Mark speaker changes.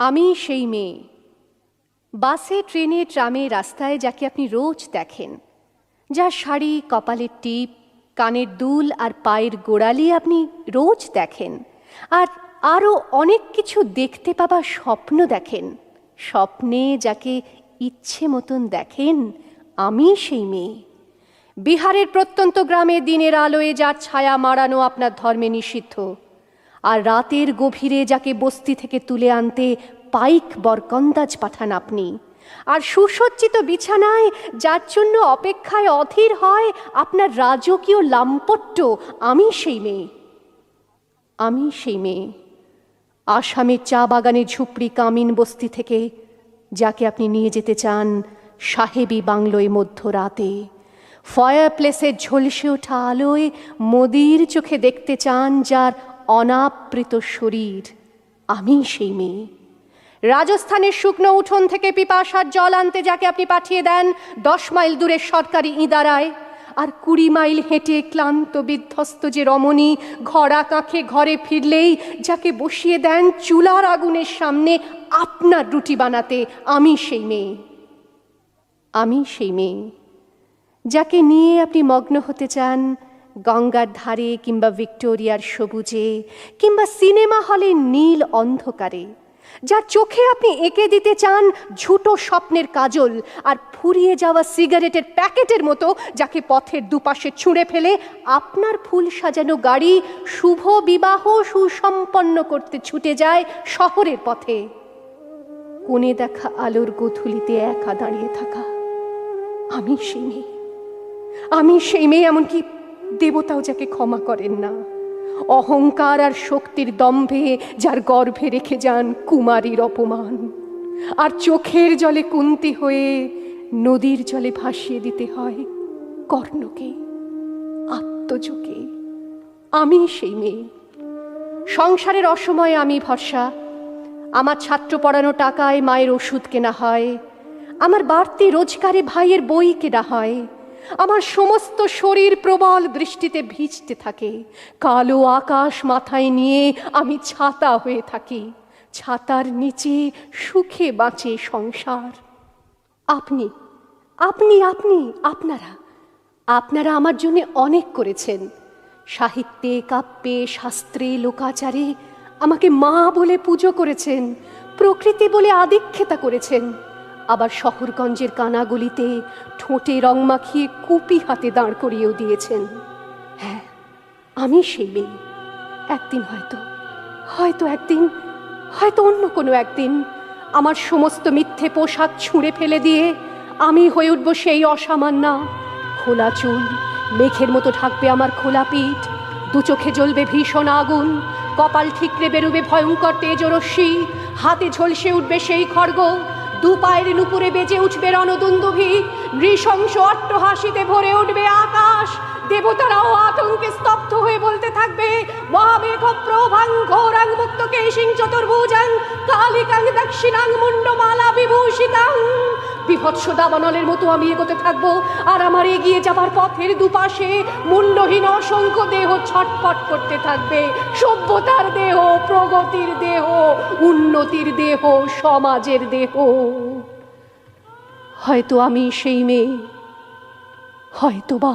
Speaker 1: আমি সেই মেয়ে, বাসে ট্রেনে ট্রামে রাস্তায় যাকে আপনি রোজ দেখেন, যার শাড়ি, কপালের টিপ, কানের দুল আর পায়ের গোড়ালি আপনি রোজ দেখেন, আর আরও অনেক কিছু দেখতে পাবার স্বপ্ন দেখেন। স্বপ্নে যাকে ইচ্ছে মতন দেখেন, আমি সেই মেয়ে। বিহারের প্রত্যন্ত গ্রামে দিনের আলোয় যার ছায়া মাড়ানো আপনার ধর্মে নিষিদ্ধ, আর রাতের গভীরে যাকে বস্তি থেকে তুলে আনতে পাইক বরকন্দাজ পাঠান আপনি, আর সুসজ্জিত বিছানায় যার জন্য অপেক্ষায় অধীর হয় আপনার রাজকীয় লাম্পট্য, আমি সেই মেয়ে। আমি সেই মেয়ে, আসামের চা বাগানের ঝুপড়ি কামিন বস্তি থেকে যাকে আপনি নিয়ে যেতে চান সাহেবী বাংলোয় মধ্যরাতে, ফায়ার প্লেসের ঝলসে ওঠা আলোয় মোদির চোখে দেখতে চান যার অনাবৃত শরীর, আমি সেই মেয়ে। রাজস্থানের শুকনো উঠোন থেকে পিপাসার জল আনতে যাকে আপনি পাঠিয়ে দেন 10 মাইল দূরের সরকারি ইদারায়, আর 20 মাইল হেঁটে ক্লান্ত বিধ্বস্ত যে রমণী ঘরা কাঁখে ঘরে ফিরলেই যাকে বসিয়ে দেন চুলার আগুনের সামনে আপনার রুটি বানাতে, আমি সেই মেয়ে। আমি সেই মেয়ে যাকে নিয়ে আপনি মগ্ন হতে চান গঙ্গার ধারে কিংবা ভিক্টোরিয়ার সবুজে কিংবা সিনেমা হলের নীল অন্ধকারে, যার চোখে আপনি এঁকে দিতে চান ঝুটো স্বপ্নের কাজল, আর ফুরিয়ে যাওয়া সিগারেটের প্যাকেটের মতো যাকে পথের দুপাশে ছুঁড়ে ফেলে আপনার ফুল সাজানো গাড়ি শুভ বিবাহ সুসম্পন্ন করতে ছুটে যায় শহরের পথে। কোণে দেখা আলোর গোধূলিতে একা দাঁড়িয়ে থাকা, আমি সেই মেয়ে। আমি সেই মেয়ে, এমনকি দেবতাও যাকে ক্ষমা করেন না, অহংকার আর শক্তির দম্ভে যার গর্ভে রেখে যান কুমারীর অপমান, আর চোখের জলে কুন্তি হয়ে নদীর জলে ভাসিয়ে দিতে হয় কর্ণকে, আত্মজকে। আমি সেই মেয়ে। সংসারের অসময়ে আমি ভরসা, আমার ছাত্র পড়ানো টাকায় মায়ের ওষুধ কেনা হয়, আমার বাড়তি রোজগারে ভাইয়ের বই কেনা হয়, আমার সমস্ত শরীর প্রবল বৃষ্টিতে ভিজতে থাকে, কালো আকাশ মাথায় নিয়ে আমি ছাতা হয়ে থাকি, ছাতার নিচে সুখে বাঁচে সংসার। আপনি আপনি আপনি আপনারা আপনারা আমার জন্য অনেক করেছেন। সাহিত্যে, কাব্যে, শাস্ত্রে, লোকাচারে আমাকে মা বলে পুজো করেছেন, প্রকৃতি বলে আদিক্ষেতা করেছেন, আবার শহরগঞ্জের কানাগলিতে ঠোঁটে রং মাখিয়ে কুপি হাতে দাঁড় করিয়েও দিয়েছেন। হ্যাঁ, আমি সেই মেয়ে। একদিন হয়তো অন্য কোনো একদিন আমার সমস্ত মিথ্যে পোশাক ছুঁড়ে ফেলে দিয়ে আমি হয়ে উঠব সেই অসামান্যা। খোলা চুল মেঘের মতো ঢাকবে আমার খোলা পিঠ, দু চোখে জ্বলবে ভীষণ আগুন, কপাল ঠিকরে বেরোবে ভয়ঙ্কর তেজরশ্মি, হাতে ঝলসে উঠবে সেই খড়গ, দু পায়ের নুপুরে বেজে উঠবে রণদুন্দুভি, নৃশংস অট্টহাসিতে ভরে উঠবে আকাশ, দেবতারাও আতঙ্কে স্তব্ধ হয়ে বলতে থাকবে মহামেঘ প্রভাং ঘোরাং মুক্ত কেশিং চতুর্ভুজাং কালিকাং দক্ষিণাং মুন্ডমালা বিভূষিতাং। বিভৎস দাবানলের মতো আমি এগোতে থাকবো, আর আমার এগিয়ে যাবার পথের দুপাশে মুন্ডহীন অসংখ্য দেহ ছটফট করতে থাকবে। সভ্যতার দেহ, প্রগতির দেহ, উন্নতির দেহ, সমাজের দেহ। হয়তো আমি সেই মেয়ে, হয়তোবা।